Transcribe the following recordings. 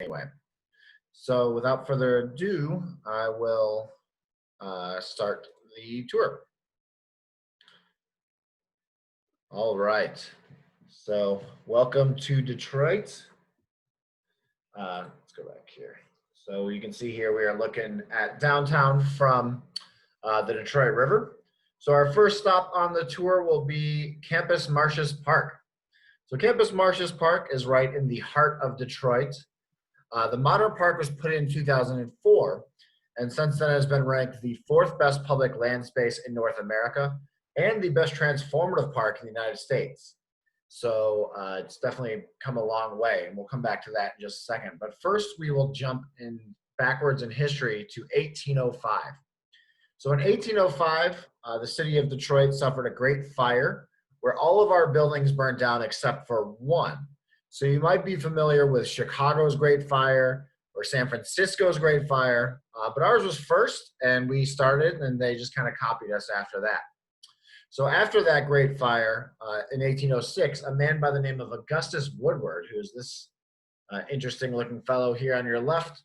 anyway. So without further ado, I will start the tour. All right. So welcome to Detroit. Let's go back here. So you can see here we are looking at downtown from the Detroit River. So our first stop on the tour will be Campus Marshes Park. So Campus Marshes Park is right in the heart of Detroit. The modern park was put in 2004, and since then has been ranked the 4th best public land space in North America and the best transformative park in the United States. So it's definitely come a long way, and we'll come back to that in just a second. But first, we will jump in backwards in history to 1805. So in 1805, the city of Detroit suffered a great fire where all of our buildings burned down except for one. So you might be familiar with Chicago's Great Fire or San Francisco's Great Fire, but ours was first, and we started, and they just kind of copied us after that. So after that Great Fire, in 1806, a man by the name of Augustus Woodward, who's this interesting looking fellow here on your left,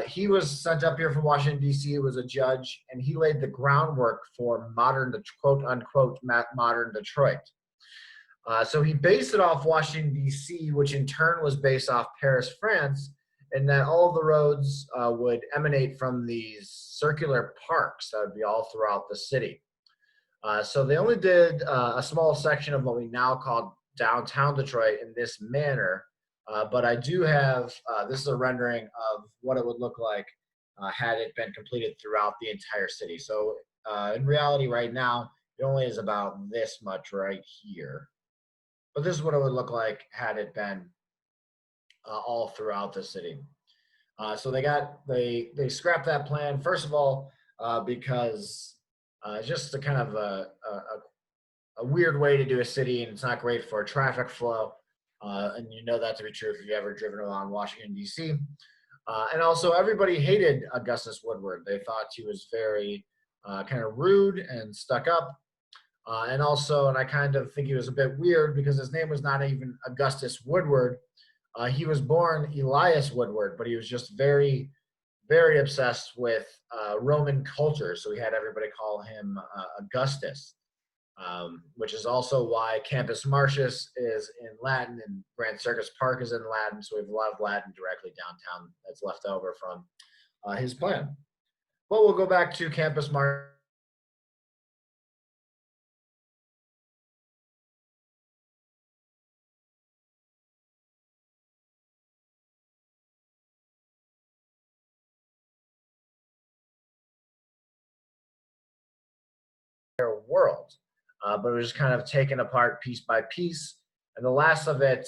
he was sent up here from Washington, D.C. He was a judge, and he laid the groundwork for modern, quote unquote, modern Detroit. So he based it off Washington, D.C., which in turn was based off Paris, France, and that all of the roads would emanate from these circular parks that would be all throughout the city. So they only did a small section of what we now call downtown Detroit in this manner, but I do have, this is a rendering of what it would look like had it been completed throughout the entire city. So in reality right now, it only is about this much right here. But this is what it would look like had it been all throughout the city. So they scrapped that plan, first of all, because just a kind of a weird way to do a city, and it's not great for traffic flow. And you know that to be true if you've ever driven around Washington, D.C. And also everybody hated Augustus Woodward. They thought he was very kind of rude and stuck up. And I kind of think he was a bit weird because his name was not even Augustus Woodward. He was born Elias Woodward, but he was just very, very obsessed with Roman culture. So he had everybody call him Augustus, which is also why Campus Martius is in Latin and Grand Circus Park is in Latin. So we have a lot of Latin directly downtown that's left over from his plan. But we'll go back to Campus Martius. World, but it was kind of taken apart piece by piece. And the last of it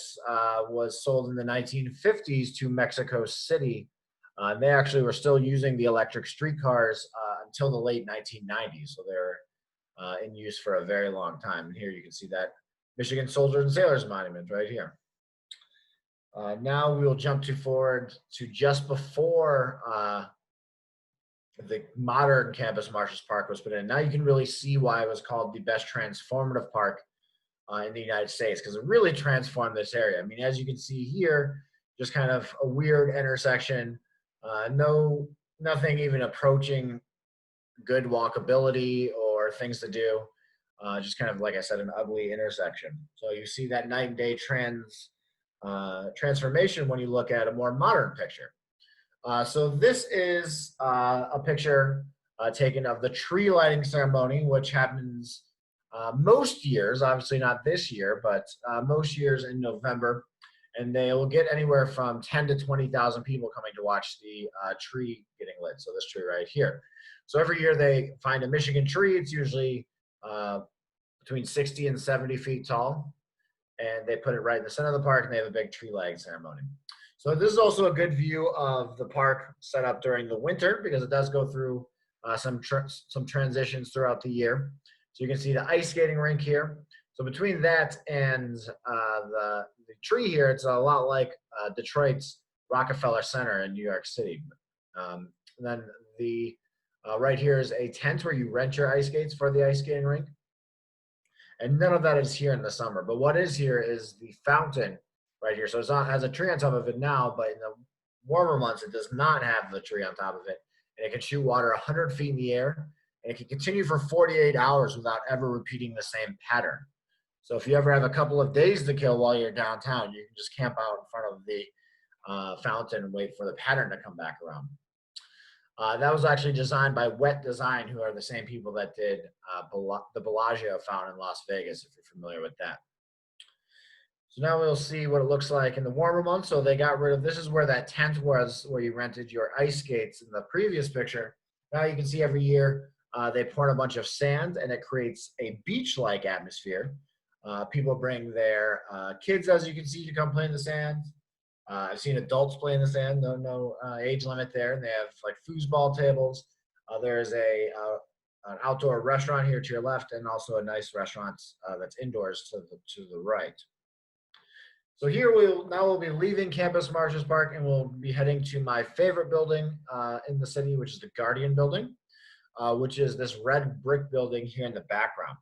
was sold in the 1950s to Mexico City. They actually were still using the electric streetcars until the late 1990s. So they're in use for a very long time. And here you can see that Michigan Soldiers and Sailors Monument right here. Now we will jump forward to just before the modern Campus Marshes Park was put in. Now you can really see why it was called the best transformative park in the United States, because it really transformed this area. I mean, as you can see here, just kind of a weird intersection, nothing even approaching good walkability or things to do, just kind of, like I said, an ugly intersection. So you see that night and day transformation when you look at a more modern picture. So this is a picture taken of the tree lighting ceremony, which happens most years, obviously not this year, but most years in November. And they will get anywhere from 10 to 20,000 people coming to watch the tree getting lit. So this tree right here. So every year they find a Michigan tree. It's usually between 60 and 70 feet tall. And they put it right in the center of the park, and they have a big tree lighting ceremony. So this is also a good view of the park set up during the winter, because it does go through some transitions throughout the year. So you can see the ice skating rink here. So between that and the tree here, it's a lot like Detroit's Rockefeller Center in New York City. And then the right here is a tent where you rent your ice skates for the ice skating rink. And none of that is here in the summer. But what is here is the fountain right here. So it's not, has a tree on top of it now, but in the warmer months, it does not have the tree on top of it. And it can shoot water 100 feet in the air, and it can continue for 48 hours without ever repeating the same pattern. So if you ever have a couple of days to kill while you're downtown, you can just camp out in front of the fountain and wait for the pattern to come back around. That was actually designed by Wet Design, who are the same people that did the Bellagio fountain in Las Vegas, if you're familiar with that. So now we'll see what it looks like in the warmer months. So they got rid of, this is where that tent was, where you rented your ice skates in the previous picture. Now you can see every year they pour in a bunch of sand, and it creates a beach-like atmosphere. People bring their kids, as you can see, to come play in the sand. I've seen adults play in the sand, no age limit there. And they have like foosball tables. There's an outdoor restaurant here to your left, and also a nice restaurant that's indoors to the right. So here we'll be leaving Campus Marshes Park, and we'll be heading to my favorite building in the city, which is the Guardian Building, which is this red brick building here in the background.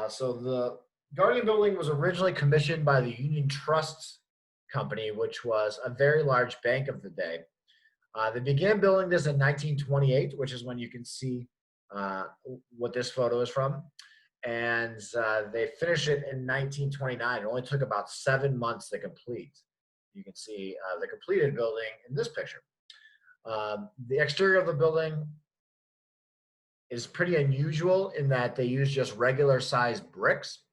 So the Guardian Building was originally commissioned by the Union Trust Company, which was a very large bank of the day. They began building this in 1928, which is when you can see what this photo is from. And they finished it in 1929. It only took about 7 months to complete. You can see the completed building in this picture. The exterior of the building is pretty unusual in that they use just regular sized bricks.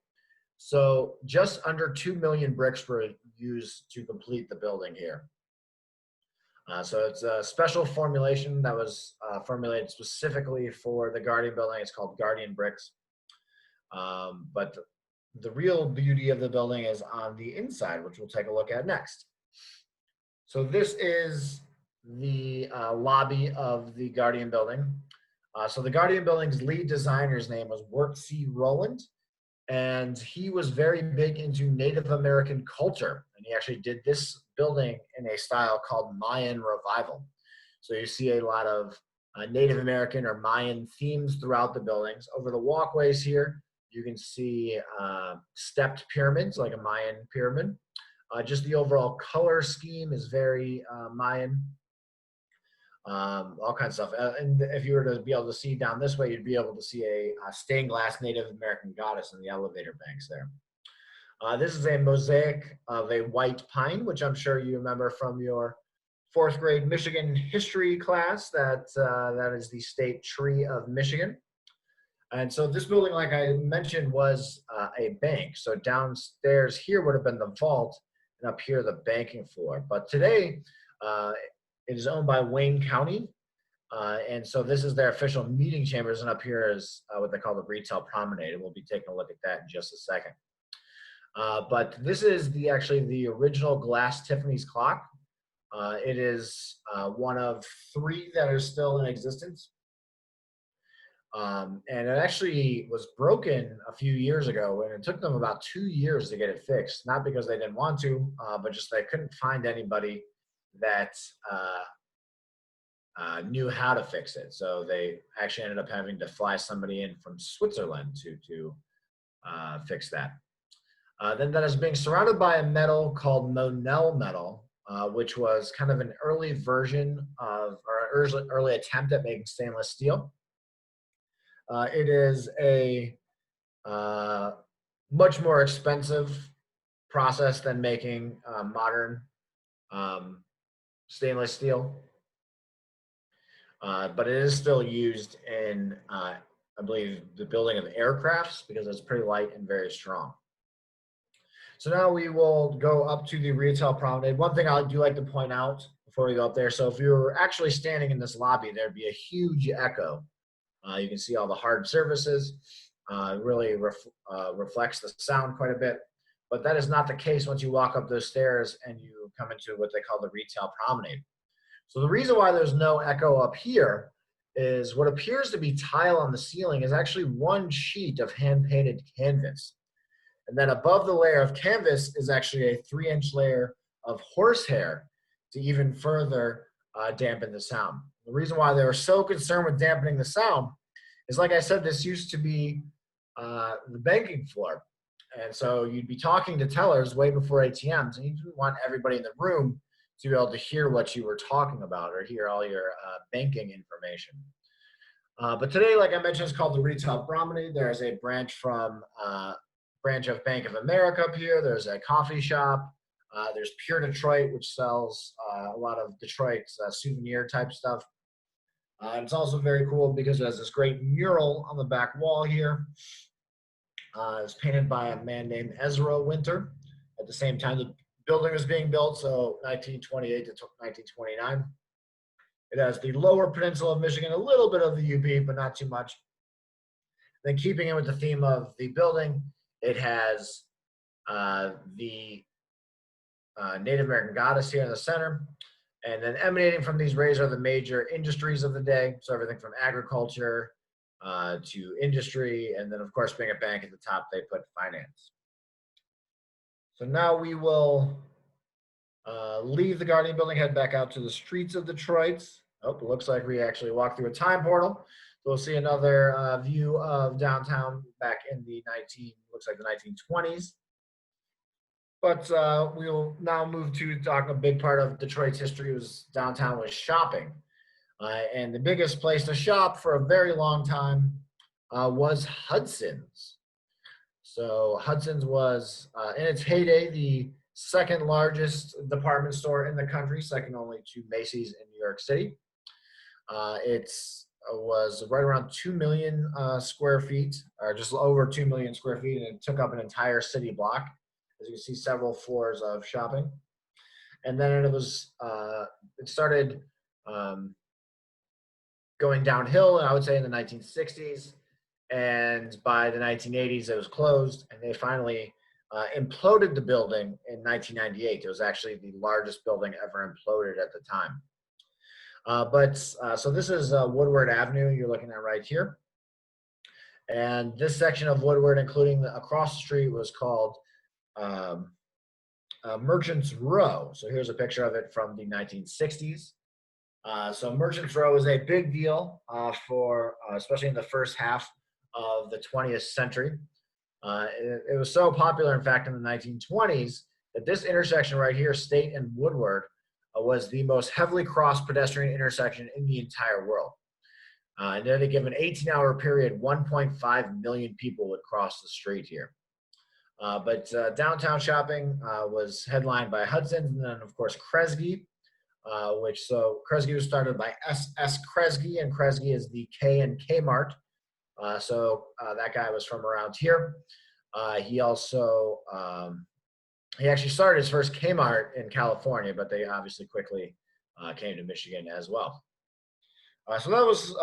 So just under 2 million bricks were used to complete the building here. So it's a special formulation that was formulated specifically for the Guardian Building. It's called Guardian Bricks. But the real beauty of the building is on the inside, which we'll take a look at next. So this is the lobby of the Guardian Building. So the Guardian Building's lead designer's name was Wirt C. Rowland, and he was very big into Native American culture. And he actually did this building in a style called Mayan Revival. So you see a lot of Native American or Mayan themes throughout the buildings. Over the walkways here, you can see stepped pyramids, like a Mayan pyramid. Just the overall color scheme is very Mayan. All kinds of stuff. And if you were to be able to see down this way, you'd be able to see a stained glass Native American goddess in the elevator banks there. This is a mosaic of a white pine, which I'm sure you remember from your 4th grade Michigan history class. That is the state tree of Michigan. And so this building, like I mentioned, was a bank. So downstairs here would have been the vault, and up here the banking floor. But today, it is owned by Wayne County. And so this is their official meeting chambers, and up here is what they call the retail promenade. And we'll be taking a look at that in just a second. But this is actually the original glass Tiffany's clock. It is one of 3 that are still in existence. And it actually was broken a few years ago, and it took them about 2 years to get it fixed. Not because they didn't want to, but just they couldn't find anybody that knew how to fix it. So they actually ended up having to fly somebody in from Switzerland to fix that. Then that is being surrounded by a metal called Monel Metal, which was kind of an early version of, or an early attempt at making stainless steel. It is a much more expensive process than making modern stainless steel, but it is still used in, I believe, the building of aircrafts because it's pretty light and very strong. So now we will go up to the retail promenade. One thing I do like to point out before we go up there, so if you were actually standing in this lobby, there'd be a huge echo. You can see all the hard surfaces. It really reflects the sound quite a bit. But that is not the case once you walk up those stairs and you come into what they call the retail promenade. So the reason why there's no echo up here is what appears to be tile on the ceiling is actually one sheet of hand-painted canvas. And then above the layer of canvas is actually a 3-inch layer of horsehair to even further dampen the sound. The reason why they were so concerned with dampening the sound is, like I said, this used to be the banking floor. And so you'd be talking to tellers way before ATMs, and you didn't want everybody in the room to be able to hear what you were talking about or hear all your banking information. But today, like I mentioned, it's called the Retail Promenade. There's a branch of Bank of America up here. There's a coffee shop. There's Pure Detroit, which sells a lot of Detroit's souvenir type stuff. It's also very cool because it has this great mural on the back wall here. It's painted by a man named Ezra Winter. At the same time, the building was being built, so 1928 to 1929. It has the lower peninsula of Michigan, a little bit of the UP, but not too much. Then keeping in with the theme of the building, it has the Native American goddess here in the center. And then emanating from these rays are the major industries of the day. So everything from agriculture to industry. And then, of course, being a bank at the top, they put finance. So now we will leave the Guardian building, head back out to the streets of Detroit. Oh, it looks like we actually walked through a time portal. So we'll see another view of downtown back in the 1920s. But we'll now move to talk a big part of Detroit's history was downtown was shopping. And the biggest place to shop for a very long time was Hudson's. So Hudson's was, in its heyday, the second largest department store in the country, second only to Macy's in New York City. It was right around 2 million square feet, or just over 2 million square feet, and it took up an entire city block. As you can see, several floors of shopping. And then it started going downhill, I would say, in the 1960s. And by the 1980s, it was closed, and they finally imploded the building in 1998. It was actually the largest building ever imploded at the time. So this is Woodward Avenue you're looking at right here. And this section of Woodward, including across the street, was called Merchants Row. So here's a picture of it from the 1960s. So Merchants Row is a big deal for, especially in the first half of the 20th century. It was so popular, in fact, in the 1920s, that this intersection right here, State and Woodward, was the most heavily crossed pedestrian intersection in the entire world. In any given 18-hour period, 1.5 million people would cross the street here. But downtown shopping was headlined by Hudson's, and then, of course, Kresge, Kresge was started by S.S. Kresge, and Kresge is the K in Kmart. So that guy was from around here. He actually started his first Kmart in California, but they obviously quickly came to Michigan as well. So that was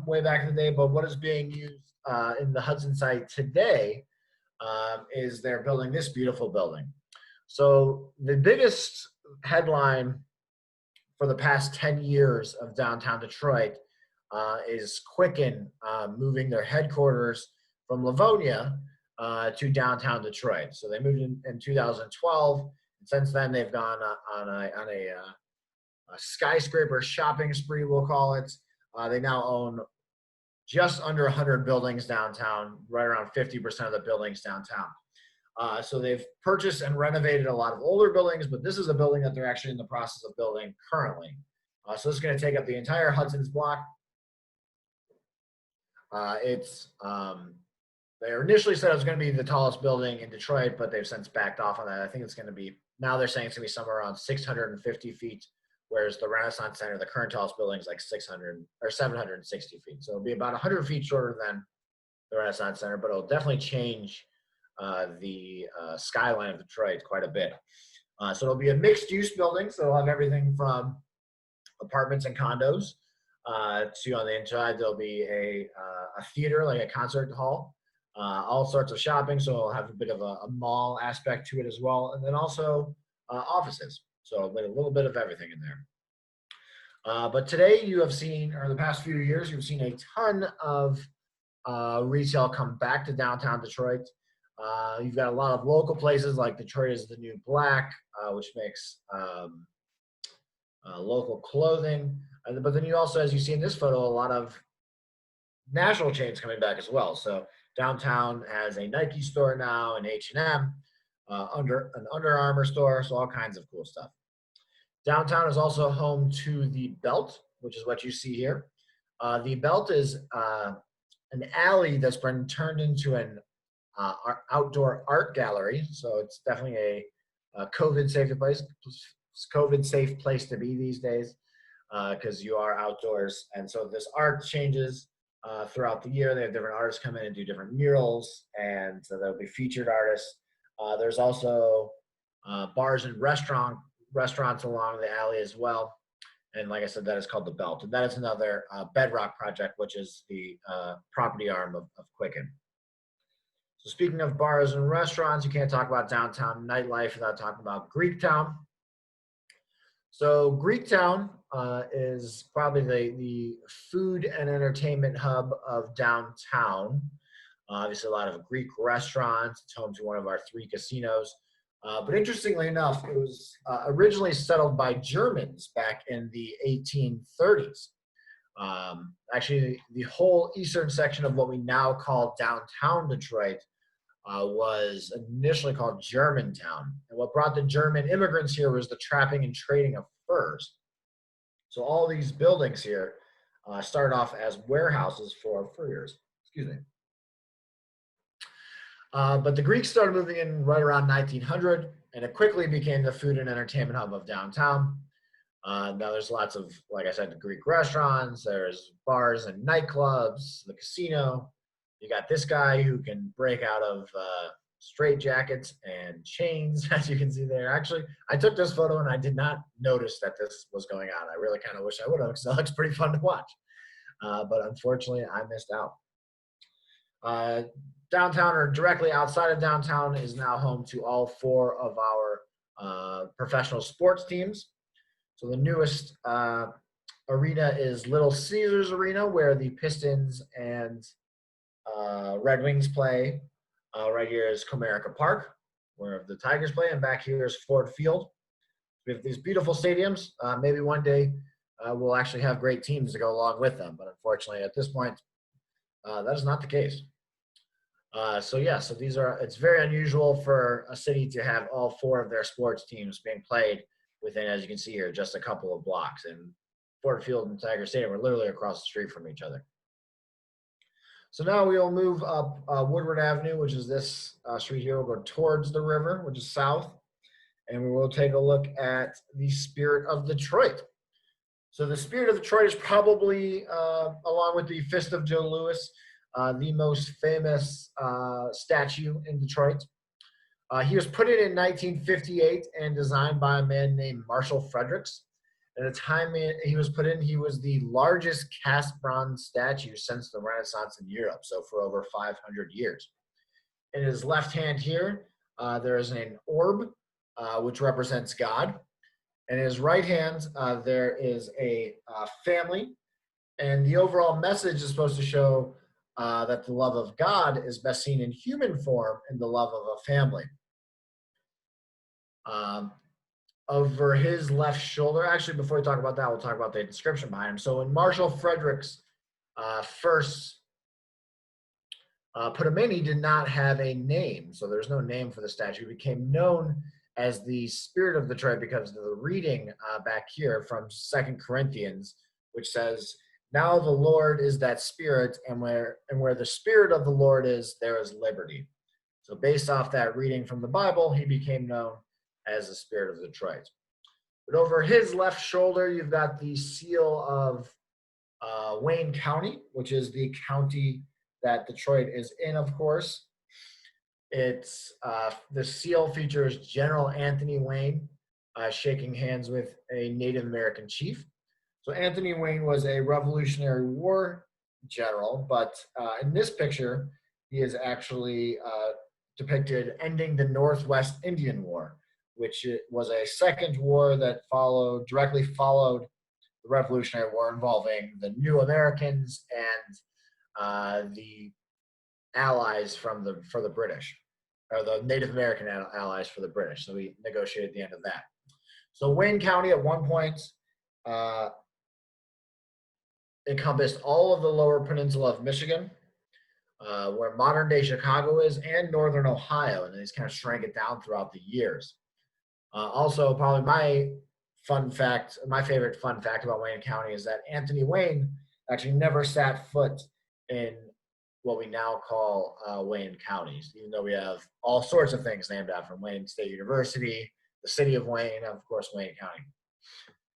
way back in the day, but what is being used in the Hudson site today is they're building this beautiful building. So the biggest headline for the past 10 years of downtown Detroit is Quicken moving their headquarters from Livonia to downtown Detroit. So they moved in 2012, and since then they've gone on a skyscraper shopping spree, we'll call it. They now own just under 100 buildings downtown, right around 50% of the buildings downtown. So they've purchased and renovated a lot of older buildings, but this is a building that they're actually in the process of building currently. So this is going to take up the entire Hudson's block. They initially said it was going to be the tallest building in Detroit, but they've since backed off on that. I think it's going to be, now they're saying it's going to be somewhere around 650 feet, whereas the Renaissance Center, the current tallest building, is like 760 feet. So it'll be about 100 feet shorter than the Renaissance Center, but it'll definitely change the skyline of Detroit quite a bit. So it'll be a mixed-use building, so it'll have everything from apartments and condos to, on the inside, there'll be a theater, like a concert hall, all sorts of shopping, so it'll have a bit of a mall aspect to it as well, and then also offices. So a little bit of everything in there. But today you have seen, or the past few years, you've seen a ton of retail come back to downtown Detroit. You've got a lot of local places like Detroit is the New Black, which makes local clothing. But then you also, as you see in this photo, a lot of national chains coming back as well. So Downtown has a Nike store now, an H&M, an Under Armour store, so all kinds of cool stuff. Downtown is also home to the Belt, which is what you see here. The Belt is an alley that's been turned into an outdoor art gallery, so it's definitely a COVID-safe place to be these days because you are outdoors. And so this art changes throughout the year. They have different artists come in and do different murals, and so there'll be featured artists. There's also bars and restaurants along the alley as well. And like I said, that is called the Belt. And that is another Bedrock project, which is the property arm of Quicken. So speaking of bars and restaurants, you can't talk about downtown nightlife without talking about Greektown. So Greektown is probably the food and entertainment hub of downtown. Obviously, a lot of Greek restaurants. It's home to one of our 3 casinos. But interestingly enough, it was originally settled by Germans back in the 1830s. Actually, the whole eastern section of what we now call downtown Detroit was initially called Germantown. And what brought the German immigrants here was the trapping and trading of furs. So all these buildings here started off as warehouses for furriers. Excuse me. But the Greeks started moving in right around 1900, and it quickly became the food and entertainment hub of downtown. Now there's lots of, like I said, the Greek restaurants, there's bars and nightclubs, the casino. You got this guy who can break out of straitjackets and chains, as you can see there. Actually, I took this photo and I did not notice that this was going on. I really kind of wish I would have, because that looks pretty fun to watch. But unfortunately, I missed out. Downtown, or directly outside of downtown, is now home to all 4 of our professional sports teams. So the newest arena is Little Caesars Arena, where the Pistons and Red Wings play. Right here is Comerica Park, where the Tigers play, and back here is Ford Field. We have these beautiful stadiums. Maybe one day we'll actually have great teams to go along with them, but unfortunately at this point, that is not the case. So it's very unusual for a city to have all 4 of their sports teams being played within, as you can see here, just a couple of blocks. And Ford Field and Tiger Stadium are literally across the street from each other. So now we will move up Woodward Avenue, which is this street here. We'll go towards the river, which is south, and we will take a look at the Spirit of Detroit. So the Spirit of Detroit is probably, along with the Fist of Joe Louis, the most famous statue in Detroit. He was put in 1958 and designed by a man named Marshall Fredericks. At the time he was put in, he was the largest cast bronze statue since the Renaissance in Europe, so for over 500 years. In his left hand here, there is an orb, which represents God. In his right hand, there is a family. And the overall message is supposed to show that the love of God is best seen in human form in the love of a family. Over his left shoulder, actually, before we talk about that, we'll talk about the description behind him. So when Marshall Fredericks first put him in, he did not have a name. So there's no name for the statue. He became known as the Spirit of Detroit because of the reading back here from 2 Corinthians, which says, "Now the Lord is that Spirit, and where the Spirit of the Lord is, there is liberty." So based off that reading from the Bible, he became known as the Spirit of Detroit. But over his left shoulder, you've got the seal of Wayne County, which is the county that Detroit is in, of course. It's the seal features General Anthony Wayne shaking hands with a Native American chief. So Anthony Wayne was a Revolutionary War general, but in this picture, he is actually depicted ending the Northwest Indian War, which was a second war that directly followed the Revolutionary War, involving the New Americans and the allies for the British, or the Native American allies for the British. So we negotiated the end of that. So Wayne County at one point encompassed all of the lower peninsula of Michigan, where modern day Chicago is and northern Ohio, and he's kind of shrank it down throughout the years. Also, probably my favorite fun fact about Wayne County is that Anthony Wayne actually never set foot in what we now call Wayne County, even though we have all sorts of things named after him: Wayne State University, the city of Wayne, and of course, Wayne County.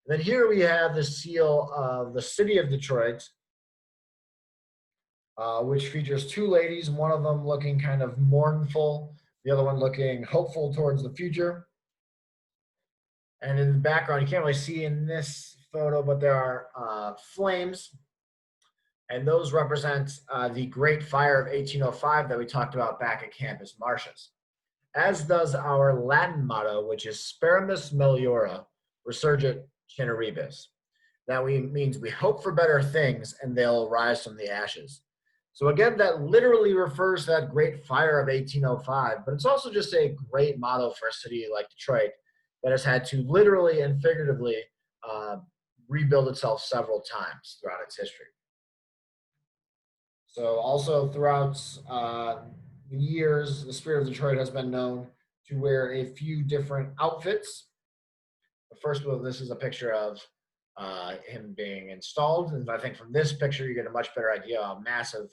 And then here we have the seal of the city of Detroit, which features two ladies, one of them looking kind of mournful, the other one looking hopeful towards the future. And in the background, you can't really see in this photo, but there are flames. And those represent the Great Fire of 1805 that we talked about back at Campus Marshes. As does our Latin motto, which is Speramus Meliora, Resurgit Generibus. That means we hope for better things and they'll rise from the ashes. So again, that literally refers to that Great Fire of 1805, but it's also just a great motto for a city like Detroit that has had to literally and figuratively rebuild itself several times throughout its history. So also throughout the years, the Spirit of Detroit has been known to wear a few different outfits. The first one, this is a picture of him being installed, and I think from this picture you get a much better idea how massive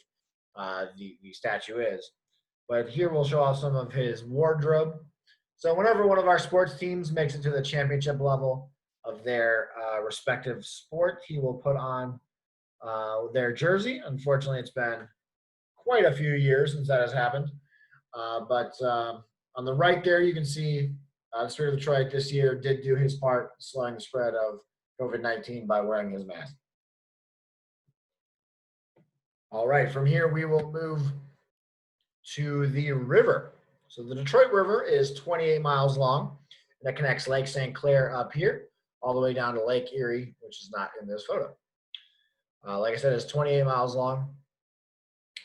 the statue is. But here we'll show off some of his wardrobe. So whenever one of our sports teams makes it to the championship level of their respective sport, he will put on their jersey. Unfortunately, it's been quite a few years since that has happened. But on the right there, you can see the Spirit of Detroit this year did do his part slowing the spread of COVID-19 by wearing his mask. All right, from here we will move to the river. So the Detroit River is 28 miles long. That connects Lake St. Clair up here all the way down to Lake Erie, which is not in this photo. Like I said, it's 28 miles long.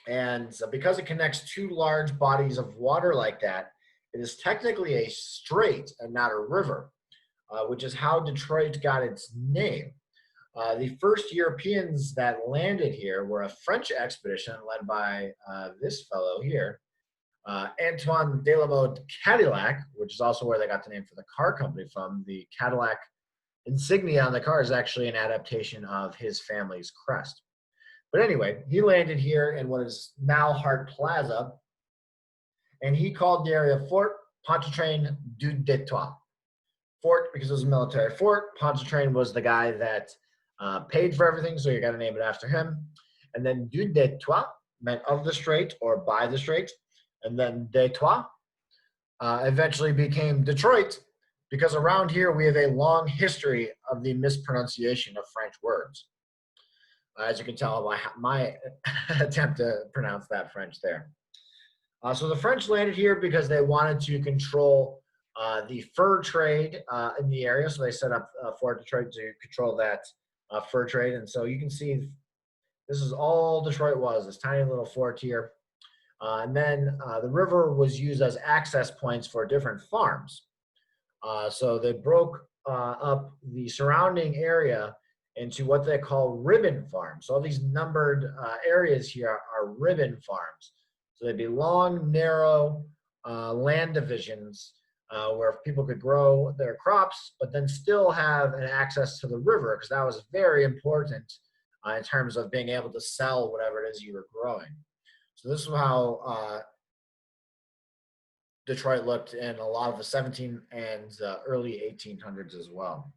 And because it connects two large bodies of water like that, it is technically a strait and not a river, which is how Detroit got its name. The first Europeans that landed here were a French expedition led by this fellow here, Antoine Delamode Cadillac, which is also where they got the name for the car company from. The Cadillac insignia on the car is actually an adaptation of his family's crest. But anyway, he landed here in what is now Hart Plaza, and he called the area Fort Pontchartrain du Détroit. Fort because it was a military fort. Pontchartrain was the guy that paid for everything, so you got to name it after him. And then du Détroit meant of the strait or by the strait. And then Détroit eventually became Detroit, because around here we have a long history of the mispronunciation of French words. As you can tell by my attempt to pronounce that French there. So the French landed here because they wanted to control the fur trade in the area. So they set up Fort Detroit to control that fur trade. And so you can see this is all Detroit was, this tiny little fort here. And then the river was used as access points for different farms. So they broke up the surrounding area into what they call ribbon farms. So all these numbered areas here are ribbon farms. So they'd be long, narrow land divisions where people could grow their crops, but then still have an access to the river, because that was very important in terms of being able to sell whatever it is you were growing. So this is how Detroit looked in a lot of the 17 and early 1800s as well.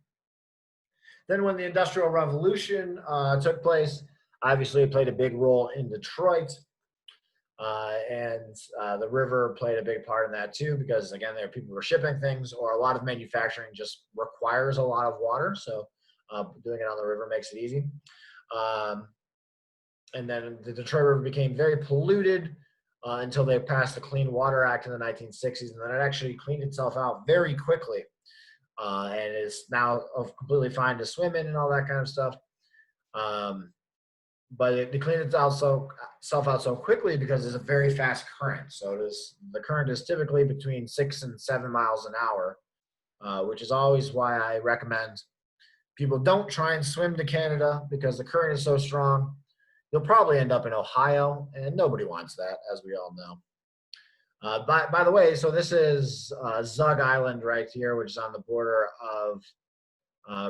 Then when the Industrial Revolution took place, obviously it played a big role in Detroit. And the river played a big part in that too, because again, there are people who were shipping things, or a lot of manufacturing just requires a lot of water. So doing it on the river makes it easy. And then the Detroit River became very polluted until they passed the Clean Water Act in the 1960s. And then it actually cleaned itself out very quickly. And is now completely fine to swim in and all that kind of stuff. But it cleaned itself out so quickly because it's a very fast current. So the current is typically between 6 and 7 miles an hour, which is always why I recommend people don't try and swim to Canada, because the current is so strong. you'll probably end up in Ohio, and nobody wants that, as we all know. By the way, so this is Zug Island right here, which is on the border of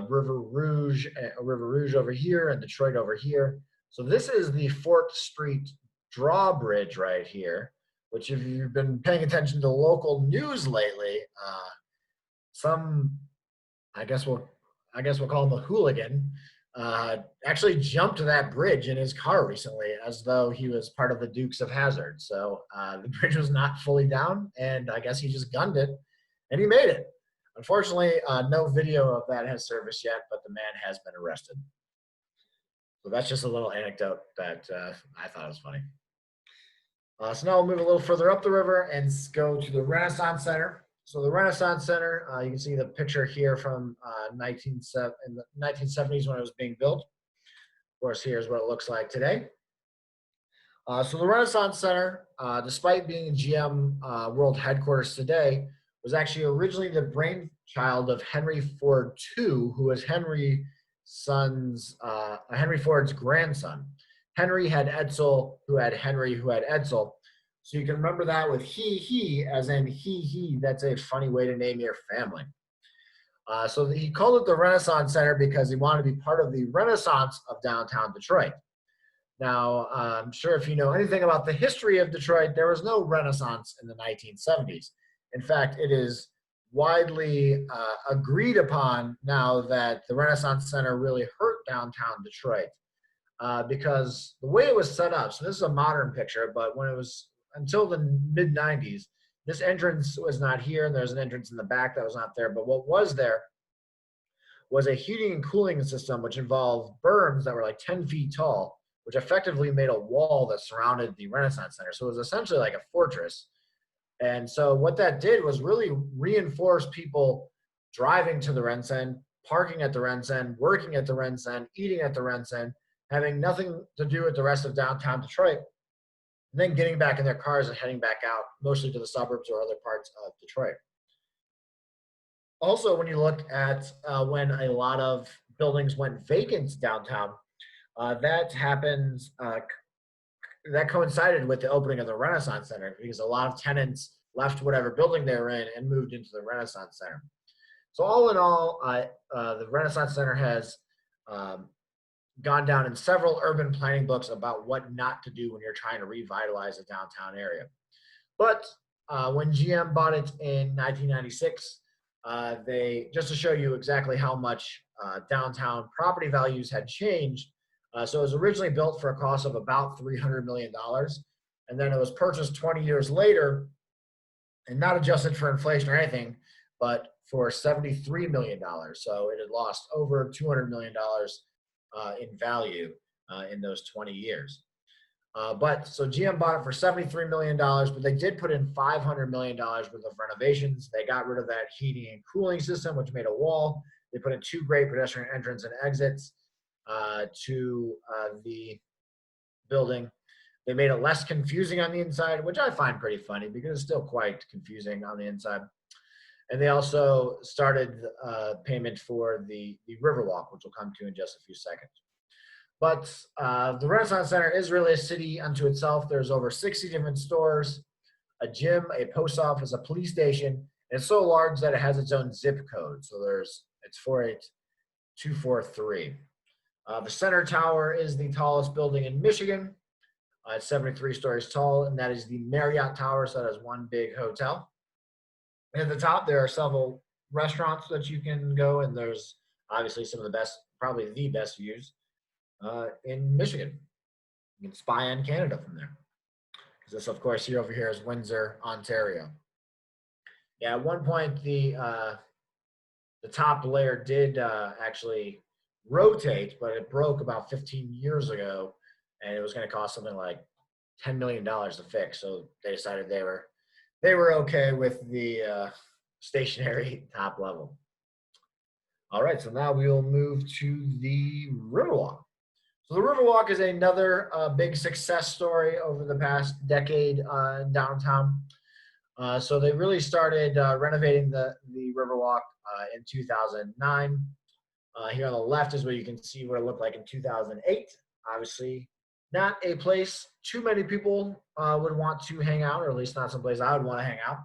River Rouge over here and Detroit over here. So this is the 4th Street Drawbridge right here, which if you've been paying attention to local news lately, I guess we'll call him a hooligan, actually jumped that bridge in his car recently as though he was part of the Dukes of Hazzard. So the bridge was not fully down, and I guess he just gunned it, and he made it. Unfortunately, no video of that has surfaced yet, but the man has been arrested. So that's just a little anecdote that I thought was funny. So now we'll move a little further up the river and go to the Renaissance Center. So the Renaissance Center, you can see the picture here from in the 1970s when it was being built. Of course, here's what it looks like today. So the Renaissance Center, despite being GM World Headquarters today, was actually originally the brainchild of Henry Ford II, who was Henry Ford's grandson. Henry had Edsel, who had Henry, who had Edsel. So you can remember that with he, as in he. That's a funny way to name your family. So he called it the Renaissance Center because he wanted to be part of the Renaissance of downtown Detroit. Now, I'm sure if you know anything about the history of Detroit, there was no Renaissance in the 1970s. In fact, it is widely agreed upon now that the Renaissance Center really hurt downtown Detroit because the way it was set up, so this is a modern picture, but when it was until the mid-90s, this entrance was not here, and there's an entrance in the back that was not there, but what was there was a heating and cooling system which involved berms that were like 10 feet tall, which effectively made a wall that surrounded the Renaissance Center. So it was essentially like a fortress. And so what that did was really reinforce people driving to the RenCen, parking at the RenCen, working at the RenCen, eating at the RenCen, having nothing to do with the rest of downtown Detroit, and then getting back in their cars and heading back out, mostly to the suburbs or other parts of Detroit. Also, when you look at when a lot of buildings went vacant downtown, that coincided with the opening of the Renaissance Center because a lot of tenants left whatever building they were in and moved into the Renaissance Center. So all in all, the Renaissance Center has gone down in several urban planning books about what not to do when you're trying to revitalize a downtown area. But when GM bought it in 1996, they, just to show you exactly how much downtown property values had changed, so it was originally built for a cost of about $300 million, and then it was purchased 20 years later, and not adjusted for inflation or anything, but for $73 million. So it had lost over $200 million in value in those 20 years. But so GM bought it for $73 million, but they did put in $500 million worth of renovations. They got rid of that heating and cooling system, which made a wall. They put in 2 great pedestrian entrance and exits to the building. They made it less confusing on the inside, which I find pretty funny because it's still quite confusing on the inside. And they also started payment for the Riverwalk, which we'll come to in just a few seconds. But the Renaissance Center is really a city unto itself. There's over 60 different stores, a gym, a post office, a police station. And it's so large that it has its own zip code. So it's 48243. The Center Tower is the tallest building in Michigan. It's 73 stories tall, and that is the Marriott Tower, so that is one big hotel. And at the top, there are several restaurants that you can go, and there's obviously some of the best, probably the best views in Michigan. You can spy on Canada from there. Because this, of course, over here is Windsor, Ontario. Yeah, at one point, the top layer did actually rotate, but it broke about 15 years ago, and it was going to cost something like $10 million to fix. So they decided they were okay with the stationary top level. All right, so now we will move to the Riverwalk. So the Riverwalk is another big success story over the past decade in downtown. So they really started renovating the Riverwalk in 2009. Here on the left is where you can see what it looked like in 2008. Obviously, Not a place too many people would want to hang out, or at least not someplace I would want to hang out.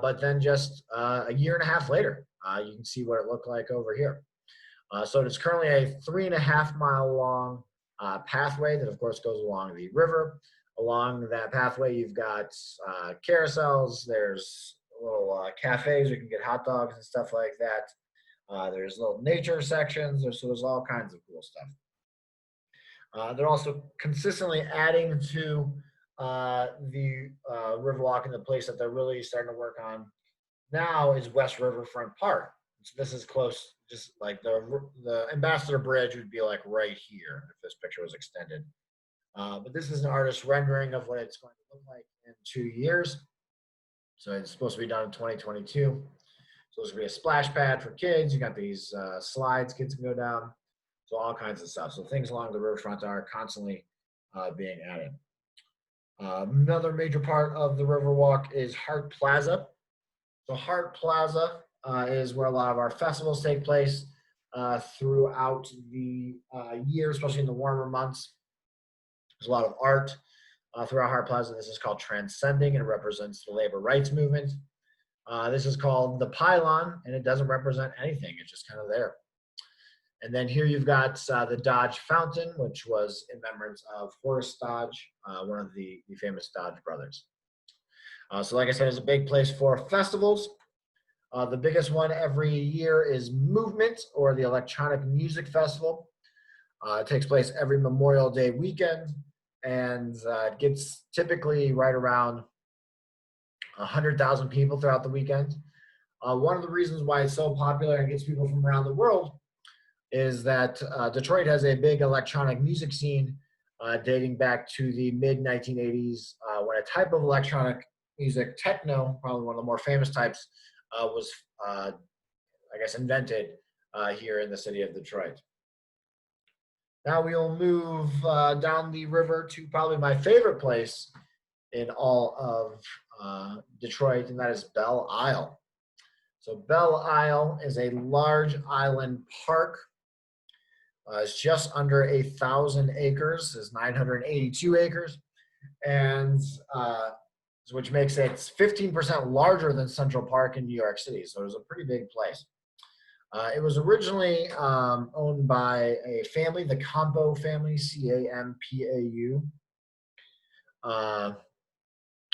But then just a year and a half later, you can see what it looked like over here. So it's currently a 3.5-mile long pathway that, of course, goes along the river. Along that pathway, you've got carousels. There's little cafes where you can get hot dogs and stuff like that. There's little nature sections. So there's all kinds of cool stuff. They're also consistently adding to the Riverwalk, and the place that they're really starting to work on now is West Riverfront Park. So this is close, just like the Ambassador Bridge would be like right here if this picture was extended. But this is an artist's rendering of what it's going to look like in 2 years. So it's supposed to be done in 2022. So there's going to be a splash pad for kids. You got these slides kids can go down. So all kinds of stuff. So things along the riverfront are constantly being added. Another major part of the Riverwalk is Hart Plaza. So Hart Plaza is where a lot of our festivals take place throughout the year, especially in the warmer months. There's a lot of art throughout Hart Plaza. This is called Transcending, and it represents the labor rights movement. This is called the Pylon, and it doesn't represent anything. It's just kind of there. And then here you've got the Dodge Fountain, which was in remembrance of Horace Dodge, one of the famous Dodge brothers. So like I said, it's a big place for festivals. The biggest one every year is Movement, or the Electronic Music Festival. It takes place every Memorial Day weekend, and it gets typically right around 100,000 people throughout the weekend. One of the reasons why it's so popular and gets people from around the world is that Detroit has a big electronic music scene dating back to the mid-1980s, when a type of electronic music, techno, probably one of the more famous types, was, I guess, invented here in the city of Detroit. Now we'll move down the river to probably my favorite place in all of Detroit, and that is Belle Isle. So Belle Isle is a large island park. It's just under 1,000 acres. It's 982 acres, and which makes it 15% larger than Central Park in New York City. So it was a pretty big place. It was originally owned by a family, the Campau family, C-A-M-P-A-U,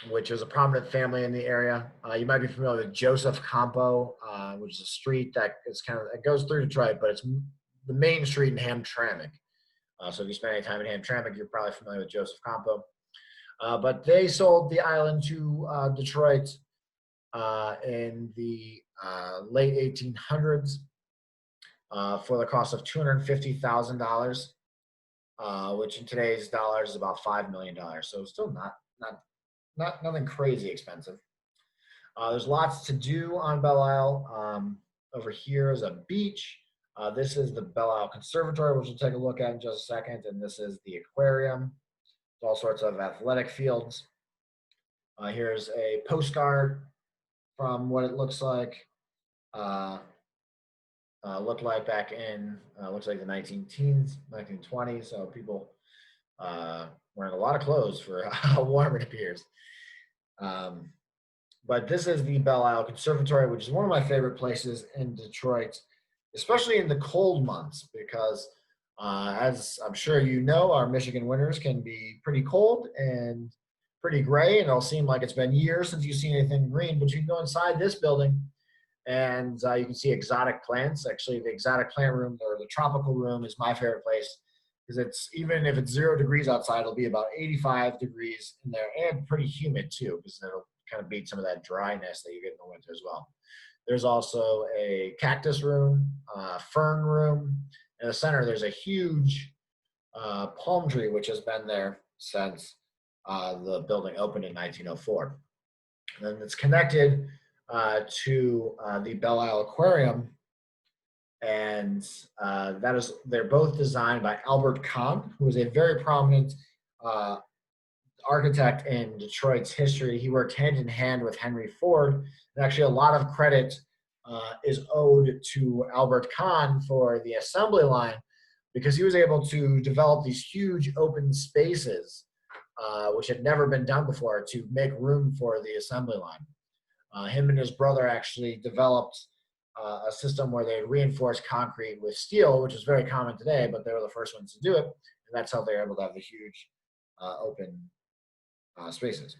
which is a prominent family in the area. You might be familiar with Joseph Campau, which is a street that is it goes through Detroit, but it's the main street in Hamtramck. So if you spend any time in Hamtramck, you're probably familiar with Joseph Campau. But they sold the island to Detroit in the late 1800s for the cost of $250,000, which in today's dollars is about $5 million. So still not nothing crazy expensive. There's lots to do on Belle Isle. Over here is a beach. This is the Belle Isle Conservatory, which we'll take a look at in just a second. And this is the aquarium. All sorts of athletic fields. Here's a postcard from what it looks like. Looked like back in, looks like the 1920s. So people wearing a lot of clothes for how warm it appears. But this is the Belle Isle Conservatory, which is one of my favorite places in Detroit, especially in the cold months, because as I'm sure you know, our Michigan winters can be pretty cold and pretty gray, and it'll seem like it's been years since you've seen anything green, but you can go inside this building and you can see exotic plants. Actually, the exotic plant room, or the tropical room, is my favorite place, because it's, even if it's 0 degrees outside, it'll be about 85 degrees in there, and pretty humid too, because it'll kind of beat some of that dryness that you get in the winter as well. There's also a cactus room, fern room. In the center, there's a huge palm tree, which has been there since the building opened in 1904. And then it's connected to the Belle Isle Aquarium, and they're both designed by Albert Kahn, who is a very prominent architect in Detroit's history. He worked hand in hand with Henry Ford, and actually a lot of credit is owed to Albert Kahn for the assembly line, because he was able to develop these huge open spaces, which had never been done before, to make room for the assembly line. Him and his brother actually developed a system where they reinforced concrete with steel, which is very common today, but they were the first ones to do it. And that's how they were able to have the huge open spaces.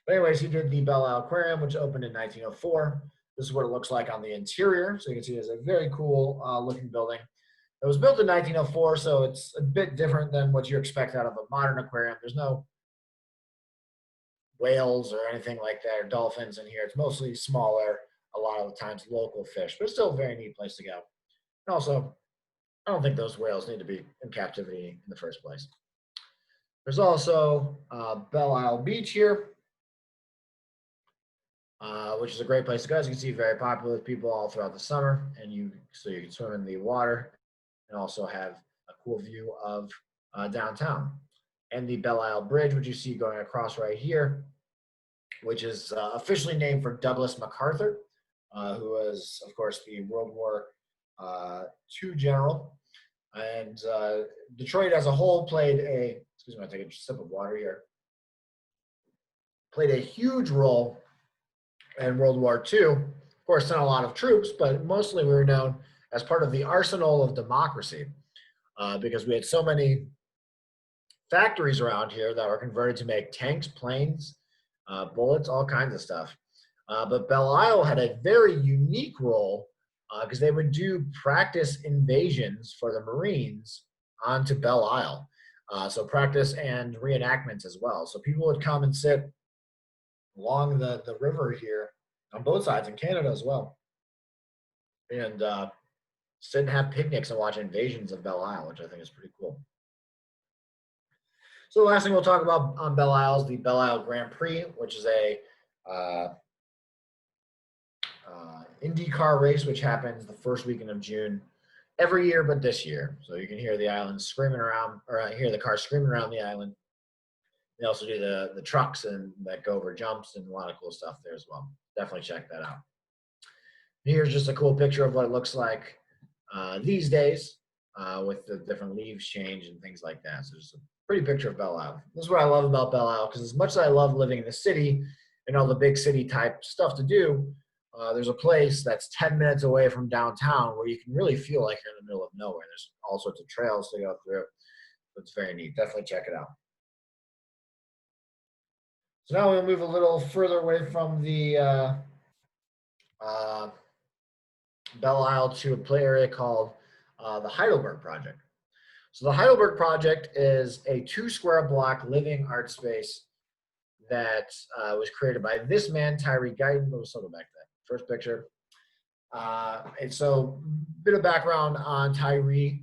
But anyways, he did the Belle Isle Aquarium, which opened in 1904. This is what it looks like on the interior. So you can see it's a very cool looking building. It was built in 1904, so it's a bit different than what you expect out of a modern aquarium. There's no whales or anything like that, or dolphins in here. It's mostly smaller, a lot of the times local fish, but it's still a very neat place to go. And also, I don't think those whales need to be in captivity in the first place. There's also Belle Isle Beach here, which is a great place to go. As you can see, very popular with people all throughout the summer, and so you can swim in the water and also have a cool view of downtown. And the Belle Isle Bridge, which you see going across right here, which is officially named for Douglas MacArthur, who was, of course, the World War II general. And Detroit as a whole played a, excuse me, I'll take a sip of water here, played a huge role in World War II. Of course, sent a lot of troops, but mostly we were known as part of the arsenal of democracy, because we had so many factories around here that were converted to make tanks, planes, bullets, all kinds of stuff. But Belle Isle had a very unique role because they would do practice invasions for the Marines onto Belle Isle. So practice and reenactments as well. So people would come and sit along the river here on both sides, in Canada as well, and sit and have picnics and watch invasions of Belle Isle, which I think is pretty cool. So the last thing we'll talk about on Belle Isle is the Belle Isle Grand Prix, which is a Indy car race, which happens the first weekend of June every year, but this year. So you can hear the island screaming around, or hear the cars screaming around the island. They also do the trucks and that go over jumps and a lot of cool stuff there as well. Definitely check that out. Here's just a cool picture of what it looks like these days with the different leaves change and things like that. So just a pretty picture of Belle Isle. This is what I love about Belle Isle, because as much as I love living in the city and all the big city type stuff to do, there's a place that's 10 minutes away from downtown where you can really feel like you're in the middle of nowhere. There's all sorts of trails to go through. It's very neat. Definitely check it out. So now we'll move a little further away from the Belle Isle to a play area called the Heidelberg Project. So the Heidelberg Project is a 2 square block living art space that was created by this man, Tyree Guyton. Let's go back to that first picture. And so a bit of background on Tyree.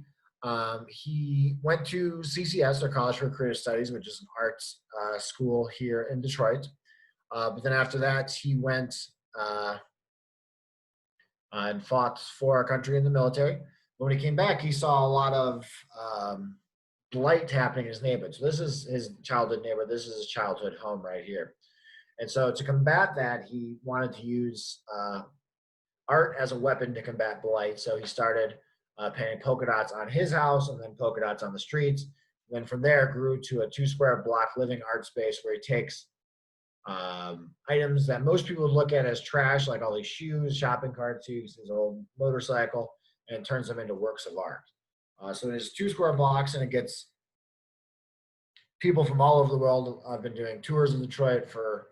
He went to CCS, or College for Creative Studies, which is an arts school here in Detroit. But then after that, he went and fought for our country in the military. But when he came back, he saw a lot of blight happening in his neighborhood. So this is his childhood neighborhood. This is his childhood home right here. And so to combat that, he wanted to use art as a weapon to combat blight. So he started painting polka dots on his house and then polka dots on the streets. And then from there grew to a 2 square block living art space where he takes items that most people would look at as trash, like all these shoes, shopping carts, his old motorcycle, and turns them into works of art. So there's 2 square blocks, and it gets people from all over the world. I've been doing tours in Detroit for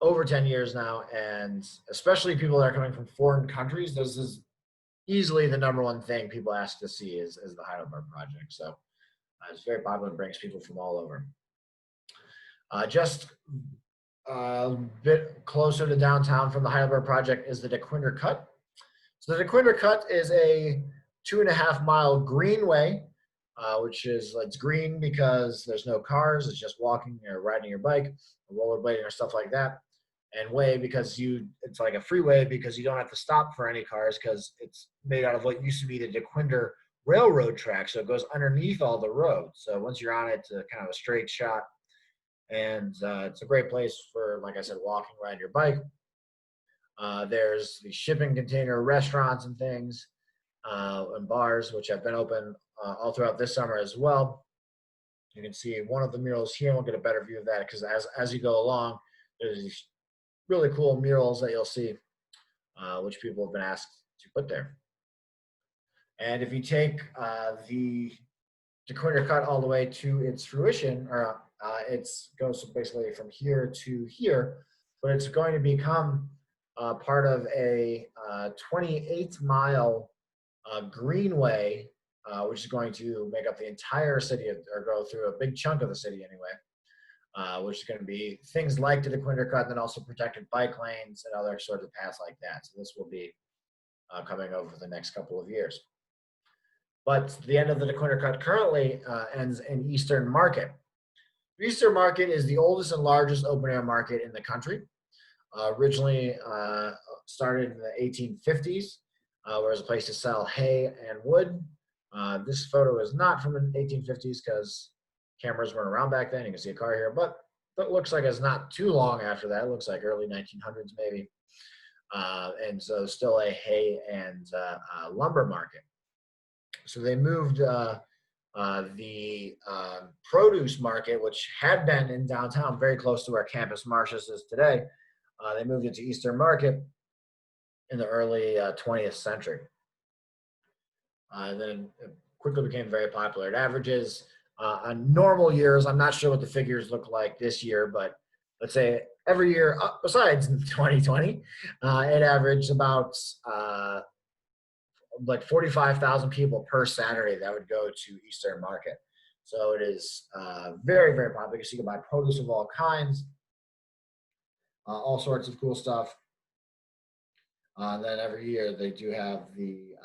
over 10 years now, and especially people that are coming from foreign countries. This is easily the #1 thing people ask to see is the Heidelberg Project. So it's very popular and brings people from all over. Just a bit closer to downtown from the Heidelberg Project is the DeQuinder Cut. So the DeQuinder Cut is a 2.5-mile greenway, which is, it's green because there's no cars. It's just walking or riding your bike, or rollerblading or stuff like that. And way because it's like a freeway because you don't have to stop for any cars because it's made out of what used to be the DeQuinder railroad track. So it goes underneath all the roads. So once you're on it, it's kind of a straight shot. And it's a great place for, like I said, walking, riding your bike. There's the shipping container restaurants and things and bars, which have been open all throughout this summer as well. You can see one of the murals here. We'll get a better view of that because as you go along, there's these really cool murals that you'll see, which people have been asked to put there. And if you take the Dequindre Cut all the way to its fruition, or it goes basically from here to here, but it's going to become part of a 28-mile greenway, which is going to make up the entire city, or go through a big chunk of the city anyway, which is going to be things like the Dequindre Cut, and then also protected bike lanes and other sorts of paths like that. So this will be coming over the next couple of years. But the end of the Dequindre Cut currently ends in Eastern Market. Eastern Market is the oldest and largest open-air market in the country. Originally started in the 1850s, where it was a place to sell hay and wood. This photo is not from the 1850s because cameras weren't around back then. You can see a car here, but it looks like it's not too long after that. It looks like early 1900s maybe. And so still a hay and lumber market. So they moved the produce market, which had been in downtown, very close to where Campus Marshes is today. They moved it to Eastern Market in the early 20th century. And then it quickly became very popular. It averages on normal years, I'm not sure what the figures look like this year, but let's say every year, besides 2020, it averaged about like 45,000 people per Saturday that would go to Eastern Market. So it is very, very popular because you can buy produce of all kinds, all sorts of cool stuff. Then every year they do have the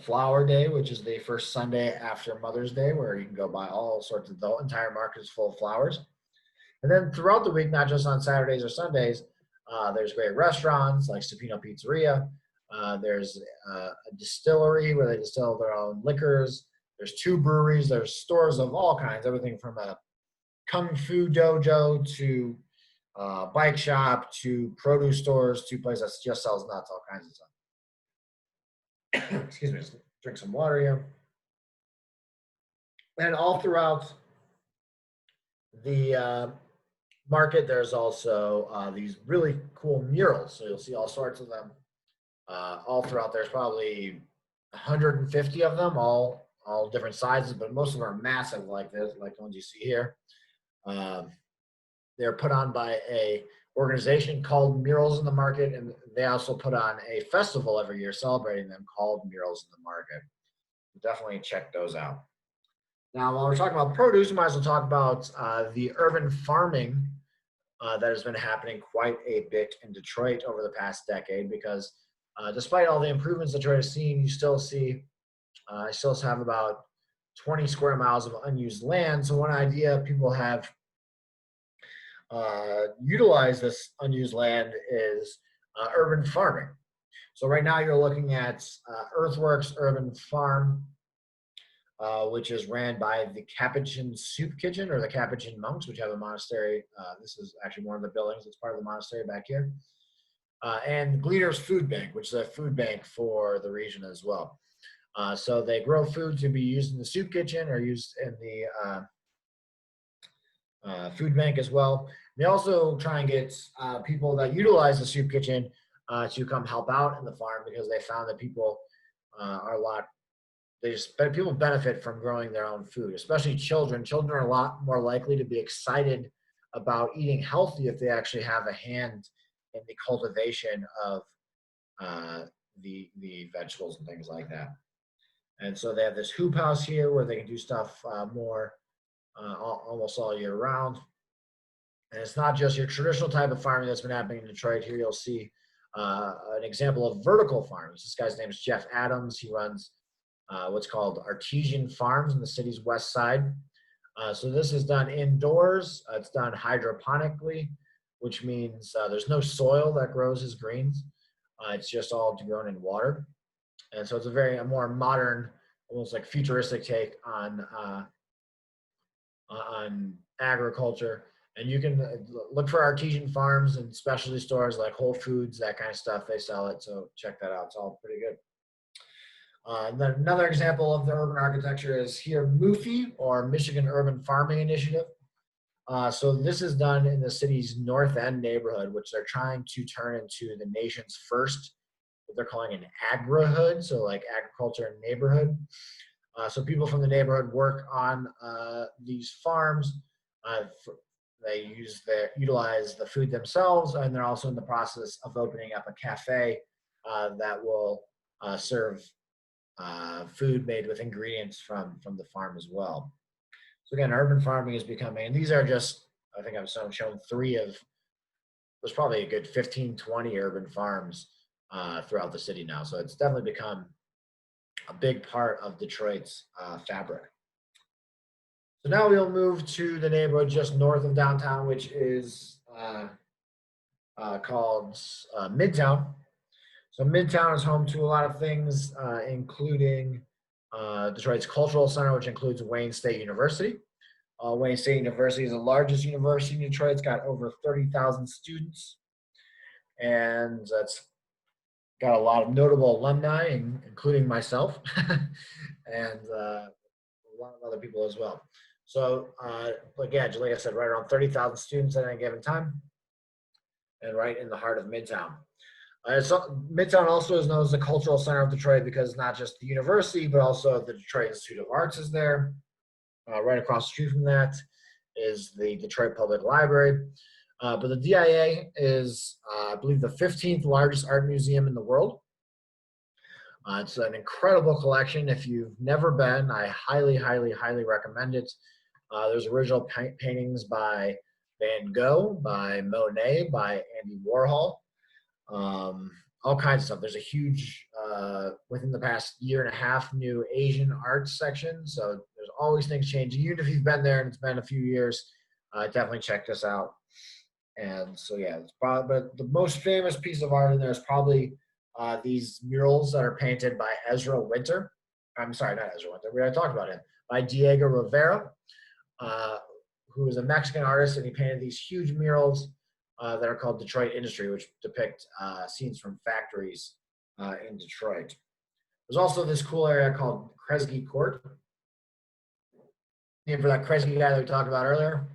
Flower Day, which is the first Sunday after Mother's Day, where you can go buy all sorts of, the entire market is full of flowers. And then throughout the week, not just on Saturdays or Sundays, there's great restaurants like Stupino Pizzeria. There's a distillery where they distill their own liquors. There's 2 breweries. There's stores of all kinds, everything from a kung fu dojo to bike shop to produce stores to places that just sells nuts, all kinds of stuff. Excuse me, just drink some water here. And all throughout the market, there's also these really cool murals. So you'll see all sorts of them all throughout. There's probably 150 of them, all different sizes, but most of them are massive like this, like the ones you see here. They're put on by a organization called Murals in the Market, and they also put on a festival every year celebrating them called Murals in the Market. Definitely check those out. Now, while we're talking about produce, we might as well talk about the urban farming that has been happening quite a bit in Detroit over the past decade, because despite all the improvements Detroit has seen, you still see, still have about 20 square miles of unused land. So one idea people have utilized this unused land is urban farming. So right now you're looking at Earthworks Urban Farm, which is ran by the Capuchin Soup Kitchen, or the Capuchin monks, which have a monastery. This is actually one of the buildings. It's part of the monastery back here. And Gleaner's Food Bank, which is a food bank for the region as well. So they grow food to be used in the soup kitchen or used in the food bank as well. They also try and get people that utilize the soup kitchen to come help out in the farm, because they found that people people benefit from growing their own food, especially children. Children are a lot more likely to be excited about eating healthy if they actually have a hand in the cultivation of the vegetables and things like that. And so they have this hoop house here where they can do stuff almost all year round. And it's not just your traditional type of farming that's been happening in Detroit. Here you'll see an example of vertical farms. This guy's name is Jeff Adams. He runs what's called Artesian Farms in the city's west side. So this is done indoors. It's done hydroponically, which means there's no soil that grows his greens. It's just all grown in water. And so it's a more modern, almost like futuristic take on agriculture. And you can look for Artesian Farms and specialty stores like Whole Foods, that kind of stuff. They sell it, so check that out. It's all pretty good. And then another example of the urban architecture is here, MUFI, or Michigan Urban Farming Initiative. So this is done in the city's North End neighborhood, which they're trying to turn into the nation's first, what they're calling an agrihood, so like agriculture and neighborhood. So people from the neighborhood work on these farms. They utilize the food themselves, and they're also in the process of opening up a cafe that will serve food made with ingredients from the farm as well. So again, urban farming is becoming, and these are just, I think I've shown 3 of, there's probably a good 15, 20 urban farms throughout the city now. So it's definitely become a big part of Detroit's fabric. So now we'll move to the neighborhood just north of downtown, which is called Midtown. So Midtown is home to a lot of things, including Detroit's Cultural Center, which includes Wayne State University. Wayne State University is the largest university in Detroit. It's got over 30,000 students, and that's got a lot of notable alumni, including myself, and a lot of other people as well. So, again, like I said, right around 30,000 students at any given time, and right in the heart of Midtown. So Midtown also is known as the Cultural Center of Detroit because not just the university, but also the Detroit Institute of Arts is there. Right across the street from that is the Detroit Public Library. But the DIA is, I believe, the 15th largest art museum in the world. It's an incredible collection. If you've never been, I highly, highly, highly recommend it. There's original paintings by Van Gogh, by Monet, by Andy Warhol, all kinds of stuff. There's a huge, within the past year and a half, new Asian art section. So there's always things changing. Even if you've been there and it's been a few years, definitely check this out. And so, yeah, it's probably, but the most famous piece of art in there is probably these murals that are painted by Ezra Winter. I'm sorry, not Ezra Winter. We already talked about him. By Diego Rivera, who is a Mexican artist, and he painted these huge murals that are called Detroit Industry, which depict scenes from factories in Detroit. There's also this cool area called Kresge Court, named for that Kresge guy that we talked about earlier.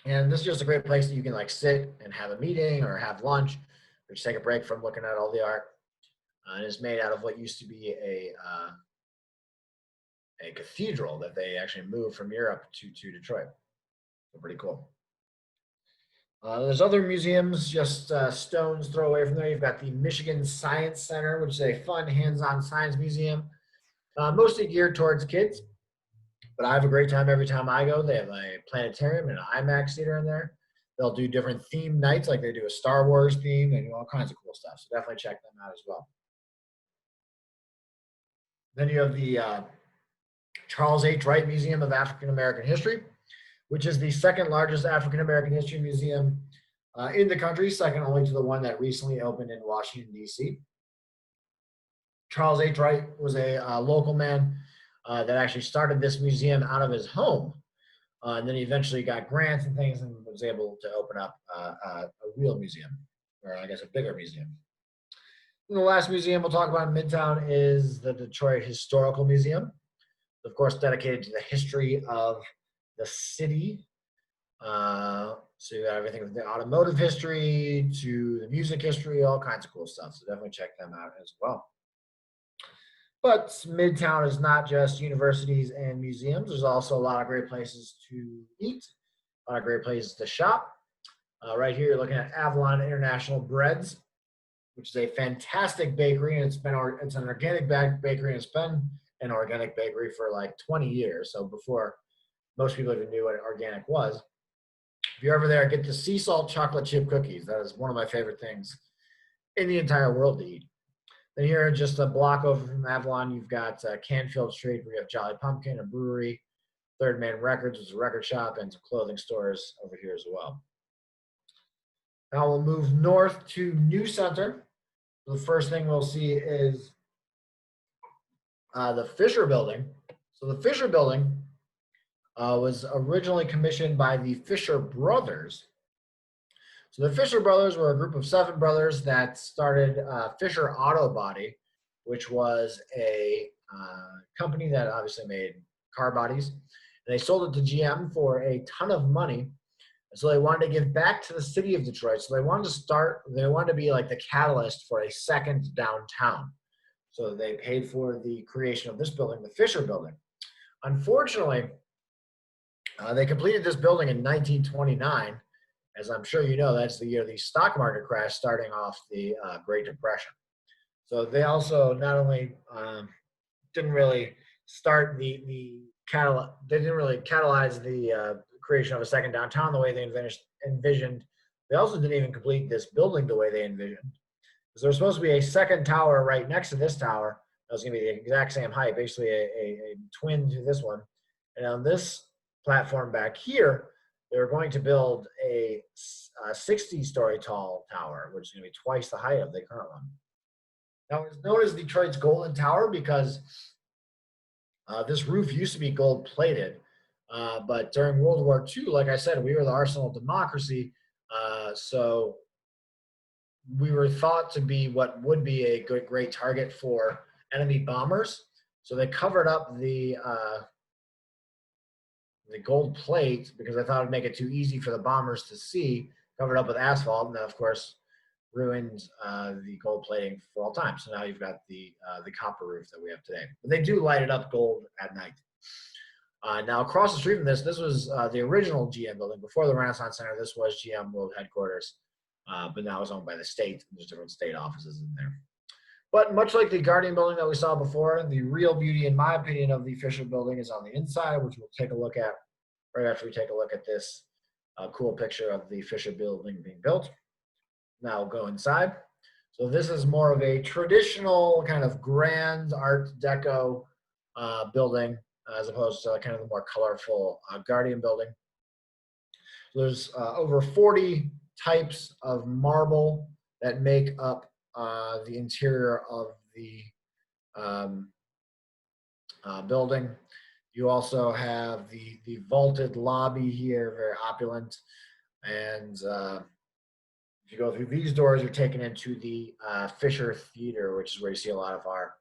And this is just a great place that you can like sit and have a meeting or have lunch or just take a break from looking at all the art. And it's made out of what used to be a cathedral that they actually moved from Europe to Detroit. So pretty cool. There's other museums, just stones throw away from there. You've got the Michigan Science Center, which is a fun hands-on science museum, mostly geared towards kids. But I have a great time every time I go. They have a planetarium and an IMAX theater in there. They'll do different theme nights, like they do a Star Wars theme. They do all kinds of cool stuff. So definitely check them out as well. Then you have the Charles H. Wright Museum of African American History, which is the second largest African American history museum in the country, second only to the one that recently opened in Washington, D.C. Charles H. Wright was a local man that actually started this museum out of his home. And then he eventually got grants and things and was able to open up a real museum, or I guess a bigger museum. And the last museum we'll talk about in Midtown is the Detroit Historical Museum, of course, dedicated to the history of the city. So you got everything from the automotive history to the music history, all kinds of cool stuff. So definitely check them out as well. But Midtown is not just universities and museums. There's also a lot of great places to eat, a lot of great places to shop. Right here, you're looking at Avalon International Breads, which is a fantastic bakery, and it's an organic bakery, and it's been an organic bakery for like 20 years. So before most people even knew what organic was. If you're ever there, get the sea salt chocolate chip cookies. That is one of my favorite things in the entire world to eat. Then here, just a block over from Avalon, you've got Canfield Street, where you have Jolly Pumpkin, a brewery, Third Man Records, which is a record shop, and some clothing stores over here as well. Now we'll move north to New Center. The first thing we'll see is the Fisher Building. So the Fisher Building was originally commissioned by the Fisher Brothers. So the Fisher Brothers were a group of 7 brothers that started Fisher Auto Body, which was a company that obviously made car bodies. And they sold it to GM for a ton of money. So they wanted to give back to the city of Detroit. So they wanted to be like the catalyst for a second downtown. So they paid for the creation of this building, the Fisher Building. Unfortunately, they completed this building in 1929. As I'm sure you know, that's the year the stock market crashed, starting off the Great Depression. So they also not only didn't really start they didn't really catalyze the creation of a second downtown the way they envisioned. They also didn't even complete this building the way they envisioned. Because there was supposed to be a second tower right next to this tower. That was going to be the exact same height, basically a twin to this one. And on this platform back here, they were going to build a 60-story tall tower, which is going to be twice the height of the current one. Now, it's known as Detroit's Golden Tower because this roof used to be gold-plated. But during World War II, like I said, we were the arsenal of democracy. So we were thought to be what would be a great target for enemy bombers. So they covered up the gold plate because I thought it'd make it too easy for the bombers to see, covered up with asphalt, and then, of course, ruined the gold plating for all time. So now you've got the copper roof that we have today. But they do light it up gold at night. Now, across the street from this was the original GM building. Before the Renaissance Center, this was GM World Headquarters, but now it's owned by the state. There's different state offices in there. But much like the Guardian building that we saw before, the real beauty, in my opinion, of the Fisher building is on the inside, which we'll take a look at right after we take a look at this cool picture of the Fisher building being built. Now we'll go inside. So this is more of a traditional kind of grand Art Deco building, as opposed to kind of the more colorful Guardian building. So there's over 40 types of marble that make up the interior of the building. You also have the vaulted lobby here, very opulent. And if you go through these doors, you're taken into the Fisher Theater, which is where you see a lot of our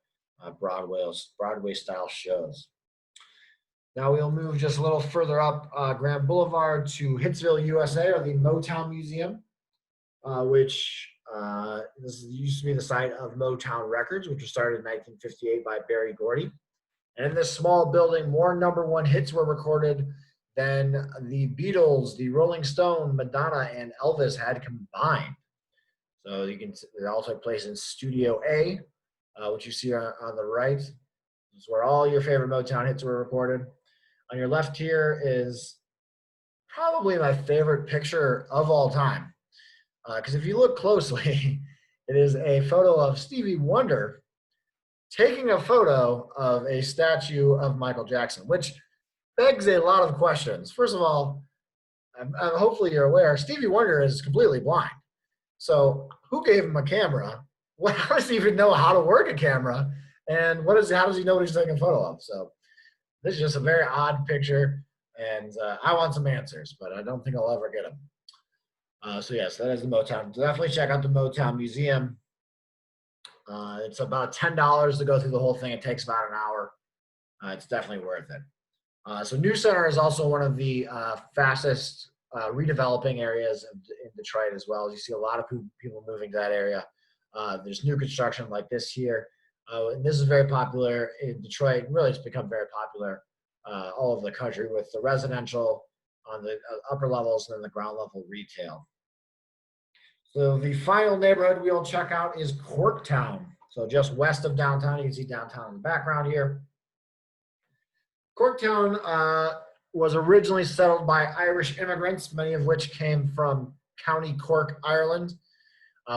Broadway-style shows. Now we'll move just a little further up Grand Boulevard to Hitsville, USA, or the Motown Museum, which this used to be the site of Motown Records, which was started in 1958 by Berry Gordy. And in this small building, more #1 hits were recorded than the Beatles, the Rolling Stone, Madonna, and Elvis had combined. So you can, it also took place in Studio A, which you see on the right. This is where all your favorite Motown hits were recorded. On your left here is probably my favorite picture of all time. Because if you look closely, it is a photo of Stevie Wonder taking a photo of a statue of Michael Jackson, which begs a lot of questions. First of all, hopefully you're aware, Stevie Wonder is completely blind. So who gave him a camera? How does he even know how to work a camera? And how does he know what he's taking a photo of? So this is just a very odd picture, and I want some answers, but I don't think I'll ever get them. So yes, that is the Motown. Definitely check out the Motown Museum. It's about $10 to go through the whole thing. It takes about an hour. It's definitely worth it. So New Center is also one of the fastest redeveloping areas in Detroit as well. You see a lot of people moving to that area. There's new construction like this here. And this is very popular in Detroit. Really, it's become very popular all over the country with the residential on the upper levels and then the ground level retail. So the final neighborhood we'll check out is Cork Town. So just west of downtown, you can see downtown in the background here. Cork Town was originally settled by Irish immigrants, many of which came from County Cork, Ireland,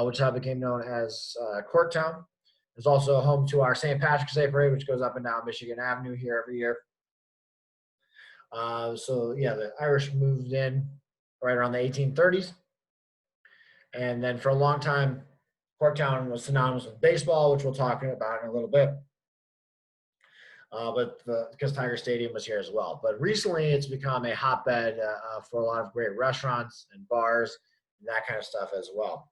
which now became known as Cork Town. It's also home to our St. Patrick's Day Parade, which goes up and down Michigan Avenue here every year. So yeah, the Irish moved in right around the 1830s. And then for a long time, Cork Town was synonymous with baseball, which we'll talk about in a little bit. Because Tiger Stadium was here as well. But recently, it's become a hotbed for a lot of great restaurants and bars and that kind of stuff as well.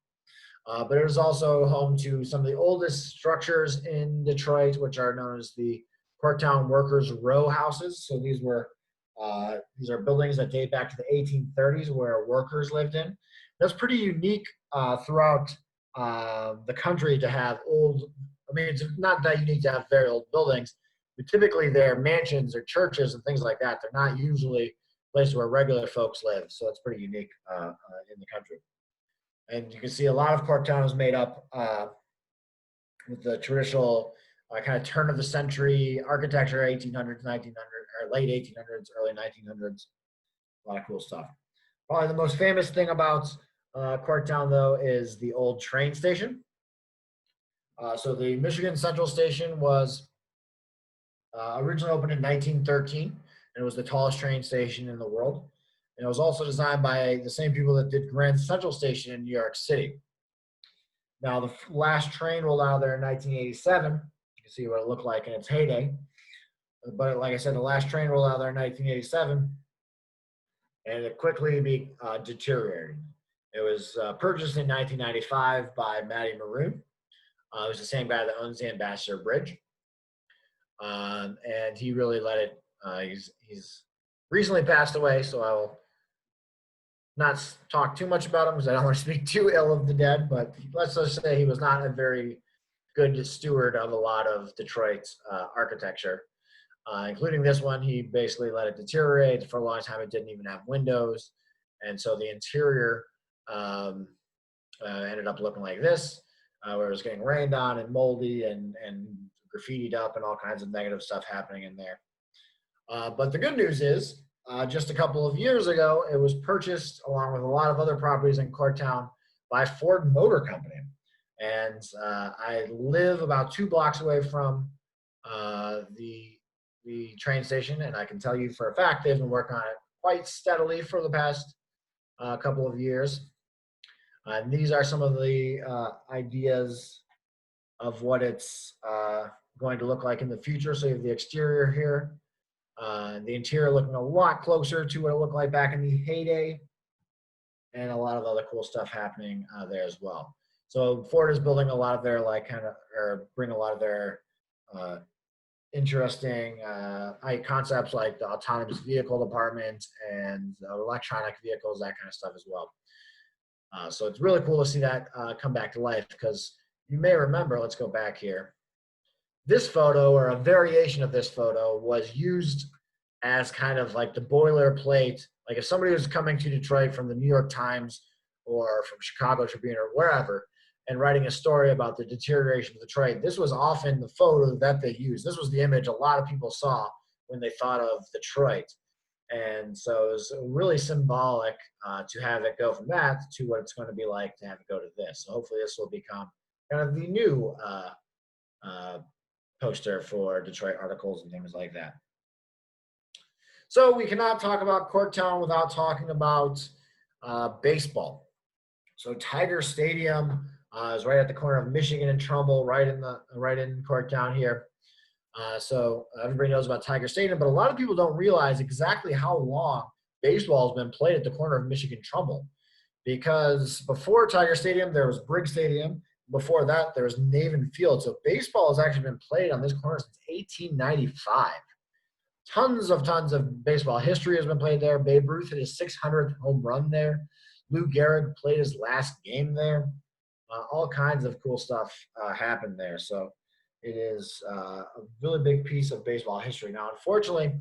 But it was also home to some of the oldest structures in Detroit, which are known as the Cork Town Workers' Row houses. So these are buildings that date back to the 1830s where workers lived in. That's pretty unique throughout the country to have old. I mean, it's not that unique to have very old buildings, but typically they're mansions or churches and things like that. They're not usually places where regular folks live. So it's pretty unique in the country. And you can see a lot of Cork Town is made up with the traditional kind of turn of the century architecture, 1800s, 1900s, or late 1800s, early 1900s. A lot of cool stuff. Probably the most famous thing about Cork Town, though, is the old train station. So the Michigan Central Station was originally opened in 1913, and it was the tallest train station in the world. And it was also designed by the same people that did Grand Central Station in New York City. Now, the last train rolled out of there in 1987. You can see what it looked like in its heyday. But like I said, the last train rolled out of there in 1987, and it quickly deteriorated. It was purchased in 1995 by Matty Maroon. It was the same guy that owns the Ambassador Bridge. And he really let it, he's recently passed away, so I will not talk too much about him because I don't want to speak too ill of the dead, but let's just say he was not a very good steward of a lot of Detroit's architecture, including this one. He basically let it deteriorate. For a long time, it didn't even have windows, and so the interior ended up looking like this, where it was getting rained on and moldy and graffitied up and all kinds of negative stuff happening in there. But the good news is, just a couple of years ago, it was purchased along with a lot of other properties in Cork Town by Ford Motor Company. And I live about 2 blocks away from the train station, and I can tell you for a fact they've been working on it quite steadily for the past couple of years. And these are some of the ideas of what it's going to look like in the future. So you have the exterior here. The interior looking a lot closer to what it looked like back in the heyday, and a lot of other cool stuff happening there as well. So Ford is building a lot of their bring a lot of their interesting concepts like the autonomous vehicle department and electronic vehicles, that kind of stuff as well. So it's really cool to see that come back to life, because you may remember, let's go back here. This photo, or a variation of this photo, was used as kind of like the boilerplate. Like if somebody was coming to Detroit from the New York Times or from Chicago Tribune or wherever and writing a story about the deterioration of Detroit, this was often the photo that they used. This was the image a lot of people saw when they thought of Detroit. And so it was really symbolic to have it go from that to what it's going to be like to have it go to this. So hopefully this will become kind of the new poster for Detroit articles and things like that. So we cannot talk about Cork Town without talking about baseball. So Tiger Stadium is right at the corner of Michigan and Trumbull, right in Cork Town here. So everybody knows about Tiger Stadium, but a lot of people don't realize exactly how long baseball has been played at the corner of Michigan Trumbull. Because before Tiger Stadium, there was Briggs Stadium. Before that, there was Navin Field. So baseball has actually been played on this corner since 1895. Tons of baseball history has been played there. Babe Ruth hit his 600th home run there. Lou Gehrig played his last game there. All kinds of cool stuff happened there. So it is a really big piece of baseball history. Now, unfortunately,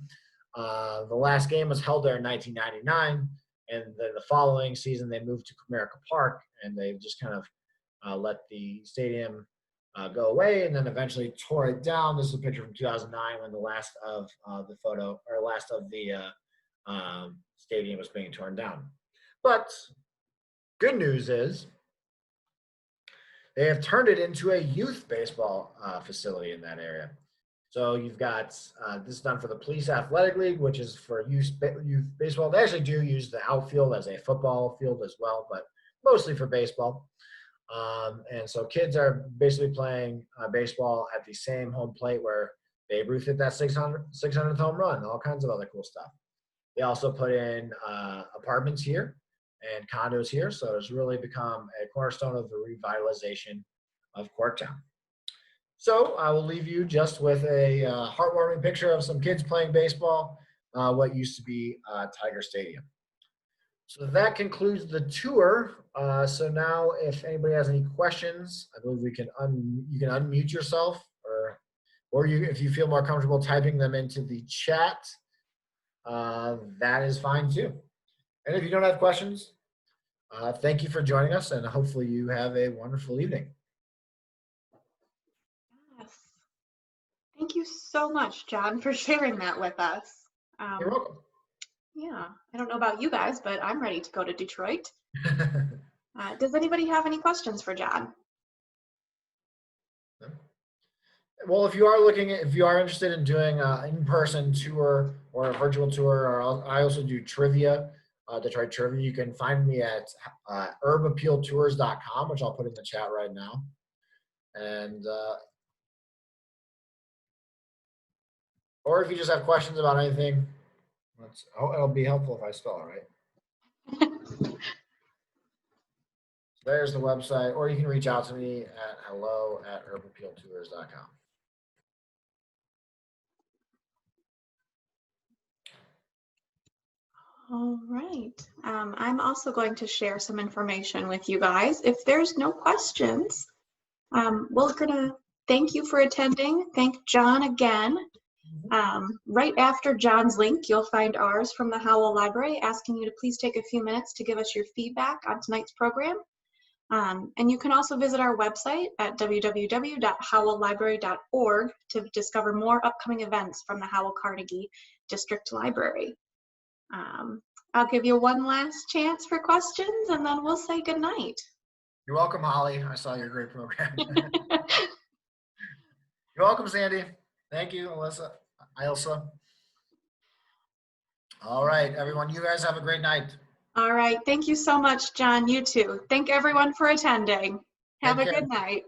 the last game was held there in 1999, and then the following season they moved to Comerica Park, and they just kind of let the stadium go away, and then eventually tore it down. This is a picture from 2009 when the last of the stadium was being torn down. But good news is they have turned it into a youth baseball facility in that area. So you've got this is done for the Police Athletic League, which is for youth baseball. They actually do use the outfield as a football field as well, but mostly for baseball. And so kids are basically playing baseball at the same home plate where Babe Ruth hit that 600th home run, all kinds of other cool stuff. They also put in apartments here, and condos here. So it's really become a cornerstone of the revitalization of Cork Town. So I will leave you just with a heartwarming picture of some kids playing baseball, what used to be Tiger Stadium. So that concludes the tour. So now if anybody has any questions, I believe you can unmute yourself, or if you feel more comfortable typing them into the chat, that is fine too. And if you don't have questions, thank you for joining us, and hopefully you have a wonderful evening. Yes. Thank you so much, Jon, for sharing that with us. You're welcome. Yeah, I don't know about you guys, but I'm ready to go to Detroit. Does anybody have any questions for Jon? Well, if you are interested in doing an in-person tour or a virtual tour, or I also do trivia, Detroit trivia. You can find me at urbappealtours.com, which I'll put in the chat right now. And or if you just have questions about anything, it'll be helpful if I spell it right. There's the website, or you can reach out to me at hello@urbappealtours.com. All right. I'm also going to share some information with you guys. If there's no questions, we're going to thank you for attending. Thank Jon again. Right after Jon's link, you'll find ours from the Howell Library, asking you to please take a few minutes to give us your feedback on tonight's program. And you can also visit our website at www.howelllibrary.org to discover more upcoming events from the Howell Carnegie District Library. I'll give you one last chance for questions, and then we'll say good night. You're welcome, Holly. I saw your great program. You're welcome, Sandy. Thank you, Ilsa. All right, everyone. You guys have a great night. All right. Thank you so much, Jon. You too. Thank everyone for attending. Have a good night.